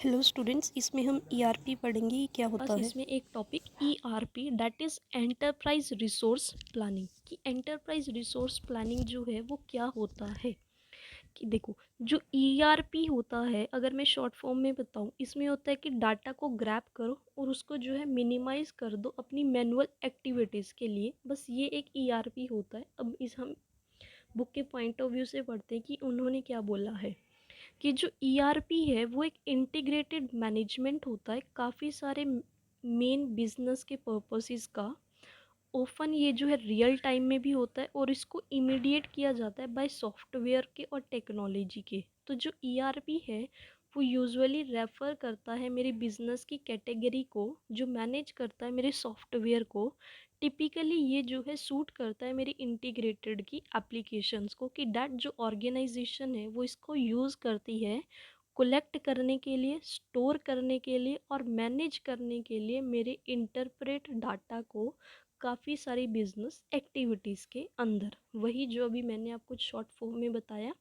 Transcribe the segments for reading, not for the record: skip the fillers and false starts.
Hello students, इसमें हम ERP पढ़ेंगे। ये क्या होता बस है? इसमें एक topic ERP that is enterprise resource planning कि एंटरप्राइज रिसोर्स प्लानिंग जो है वो क्या होता है। कि देखो, जो ईआरपी होता है, अगर मैं शॉर्ट फॉर्म में बताऊँ, इसमें होता है कि डाटा को ग्रैब करो और उसको जो है मिनिमाइज कर दो अपनी मैनुअल एक्टिविटीज़ के लिए। बस ये एक ईआरपी होता है। अब इस हम बुक के पॉइंट ऑफ व्यू से पढ़ते हैं कि उन्होंने क्या बोला है कि जो ईआरपी है वो एक इंटीग्रेटेड मैनेजमेंट होता है काफ़ी सारे मेन बिजनेस के पर्पसेस का। ओफन ये जो है रियल टाइम में भी होता है और इसको इमीडिएट किया जाता है बाय सॉफ्टवेयर के और टेक्नोलॉजी के। तो जो ईआरपी है वो यूजुअली रेफ़र करता है मेरे बिजनेस की कैटेगरी को, जो मैनेज करता है मेरे सॉफ्टवेयर को। टिपिकली ये जो है सूट करता है मेरी इंटीग्रेटेड की एप्लीकेशंस को, कि डैट जो ऑर्गेनाइजेशन है वो इसको यूज़ करती है कलेक्ट करने के लिए, स्टोर करने के लिए और मैनेज करने के लिए मेरे इंटरप्रेट डाटा को काफ़ी सारी बिजनेस एक्टिविटीज़ के अंदर। वही जो अभी मैंने आपको शॉर्ट फॉर्म में बताया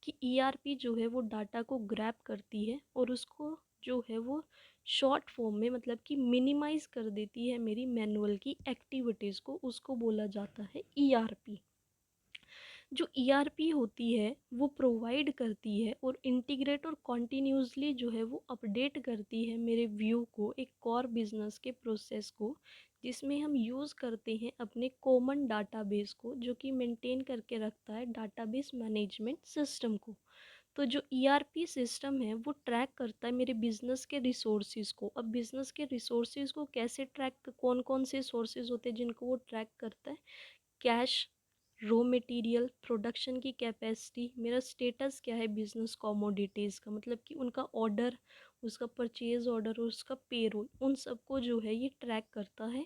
कि ईआरपी जो है वो डाटा को ग्रैब करती है और उसको जो है वो शॉर्ट फॉर्म में, मतलब कि मिनिमाइज कर देती है मेरी मैनुअल की एक्टिविटीज़ को, उसको बोला जाता है ईआरपी। जो ईआरपी होती है वो प्रोवाइड करती है और इंटीग्रेट और कॉन्टीन्यूसली जो है वो अपडेट करती है मेरे व्यू को, एक कोर बिजनेस के प्रोसेस को, जिसमें हम यूज़ करते हैं अपने कॉमन डाटाबेस को, जो कि मेंटेन करके रखता है डाटाबेस मैनेजमेंट सिस्टम को। तो जो ईआरपी सिस्टम है वो ट्रैक करता है मेरे बिजनेस के रिसोर्सेज को। अब बिजनेस के रिसोर्सेज को कैसे ट्रैक, कौन कौन से सोर्सेज होते हैं जिनको वो ट्रैक करता है? कैश, रॉ मटेरियल, प्रोडक्शन की कैपेसिटी, मेरा स्टेटस क्या है बिजनेस कमोडिटीज़ का, मतलब कि उनका ऑर्डर, उसका परचेज ऑर्डर और उसका पेरोल, उन सबको जो है ये ट्रैक करता है।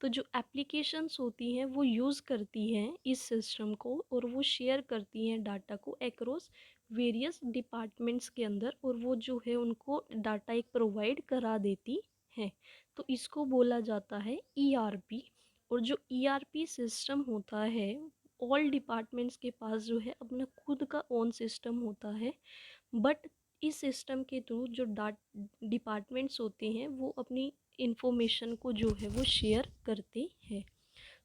तो जो एप्लीकेशंस होती हैं वो यूज़ करती हैं इस सिस्टम को और वो शेयर करती हैं डाटा को अक्रॉस वेरियस डिपार्टमेंट्स के अंदर, और वो जो है उनको डाटा एक प्रोवाइड करा देती हैं। तो इसको बोला जाता है ईआरपी। और जो ईआरपी सिस्टम होता है, ऑल डिपार्टमेंट्स के पास जो है अपना खुद का ओन सिस्टम होता है। बट इस सिस्टम के थ्रू जो डाट डिपार्टमेंट्स होते हैं वो अपनी इंफॉर्मेशन को जो है वो शेयर करते हैं।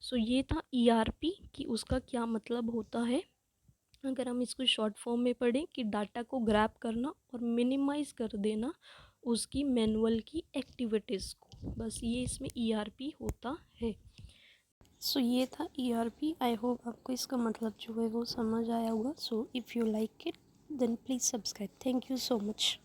सो ये था ईआरपी कि उसका क्या मतलब होता है। अगर हम इसको शॉर्ट फॉर्म में पढ़ें कि डाटा को ग्रैब करना और मिनिमाइज कर देना उसकी मैनुअल की एक्टिविटीज़ को, बस ये इसमें ईआरपी होता है। सो ये था ईआरपी। आई होप आपको इसका मतलब जो है वो समझ आया होगा। So if you like it then please subscribe. Thank you so much.